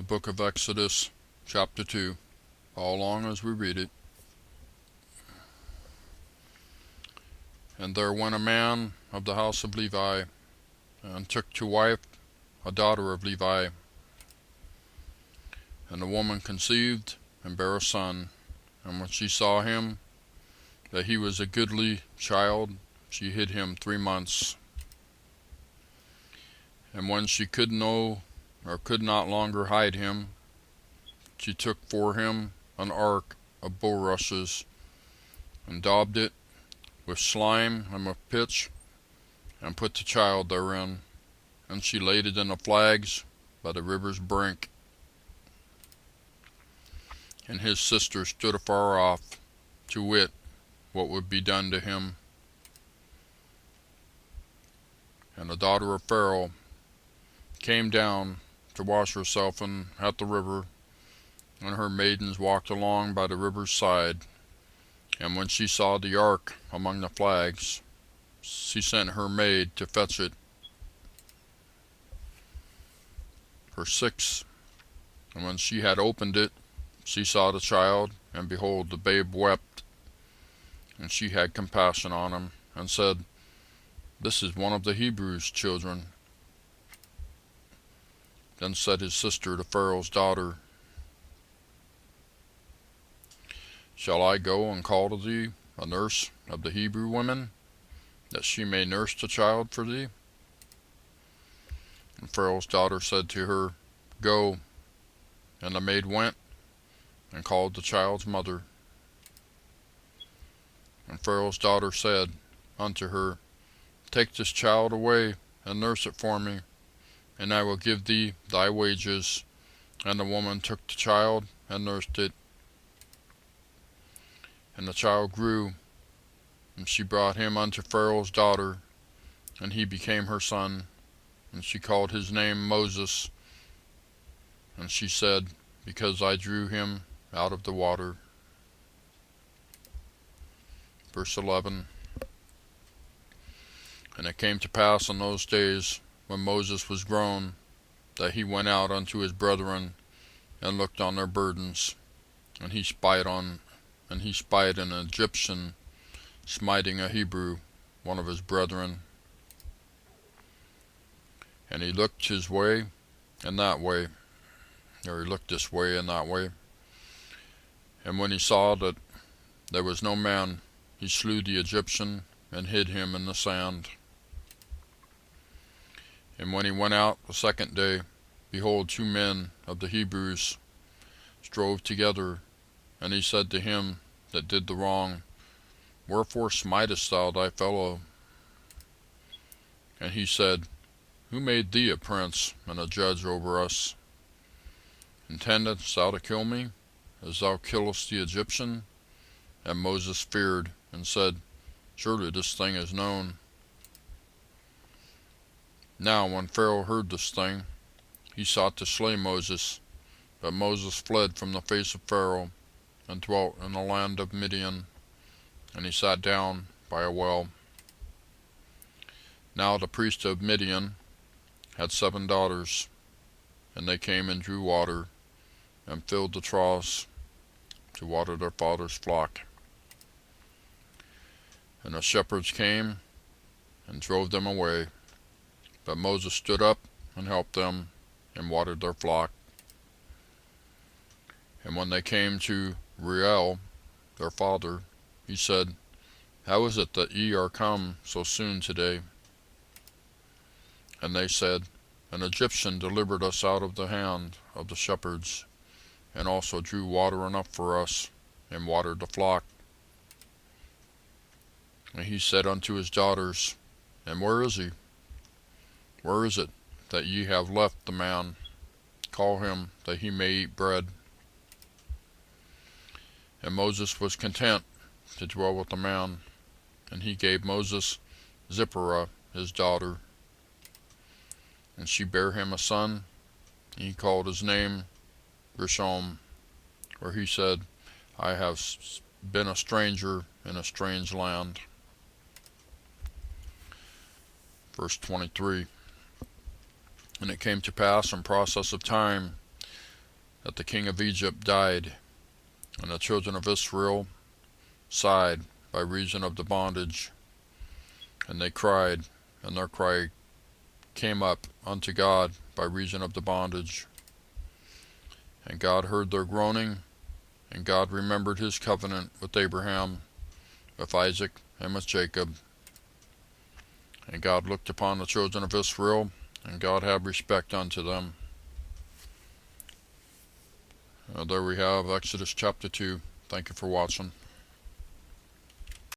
book of Exodus, chapter 2. Follow along as we read it. And there went a man of the house of Levi, and took to wife a daughter of Levi. And the woman conceived, and bare a son. And when she saw him, that he was a goodly child, she hid him 3 months. And when she could not longer hide him, she took for him an ark of bulrushes, and daubed it with slime and with pitch, and put the child therein. And she laid it in the flags by the river's brink. And his sister stood afar off, to wit what would be done to him. And the daughter of Pharaoh came down to wash herself at the river, and her maidens walked along by the river's side. And when she saw the ark among the flags, she sent her maid to fetch it. Verse 6. And when she had opened it, she saw the child, and behold, the babe wept. And she had compassion on him, and said, This is one of the Hebrews' children. Then said his sister to Pharaoh's daughter, Shall I go and call to thee a nurse of the Hebrew women, that she may nurse the child for thee? And Pharaoh's daughter said to her, Go. And the maid went, and called the child's mother. And Pharaoh's daughter said unto her, Take this child away, and nurse it for me, and I will give thee thy wages. And the woman took the child, and nursed it. And the child grew, and she brought him unto Pharaoh's daughter, and he became her son. And she called his name Moses. And she said, Because I drew him out of the water. Verse 11. And it came to pass in those days, when Moses was grown, that he went out unto his brethren, and looked on their burdens. And he spied an Egyptian smiting a Hebrew, one of his brethren. And he looked his way and that way, or he looked this way and that way. And when he saw that there was no man, he slew the Egyptian, and hid him in the sand. And when he went out the second day, behold, 2 men of the Hebrews strove together. And he said to him that did the wrong, Wherefore smitest thou thy fellow? And he said, Who made thee a prince and a judge over us? Intendest thou to kill me, as thou killest the Egyptian? And Moses feared, and said, Surely this thing is known. Now when Pharaoh heard this thing, he sought to slay Moses. But Moses fled from the face of Pharaoh, and dwelt in the land of Midian. And he sat down by a well. Now the priest of Midian had 7 daughters, and they came and drew water, and filled the troughs to water their father's flock. And the shepherds came and drove them away. But Moses stood up and helped them, and watered their flock. And when they came to Reuel, their father, he said, How is it that ye are come so soon today? And they said, An Egyptian delivered us out of the hand of the shepherds, and also drew water enough for us, and watered the flock. And he said unto his daughters, And where is he? Where is it that ye have left the man? Call him, that he may eat bread. And Moses was content to dwell with the man, and he gave Moses Zipporah his daughter. And she bare him a son, and he called his name Gershom, where he said, I have been a stranger in a strange land. Verse 23. And it came to pass in process of time, that the king of Egypt died, and the children of Israel sighed by reason of the bondage, and they cried, and their cry came up unto God by reason of the bondage. And God heard their groaning, and God remembered his covenant with Abraham, with Isaac, and with Jacob. And God looked upon the children of Israel, and God had respect unto them. There we have Exodus chapter 2. Thank you for watching.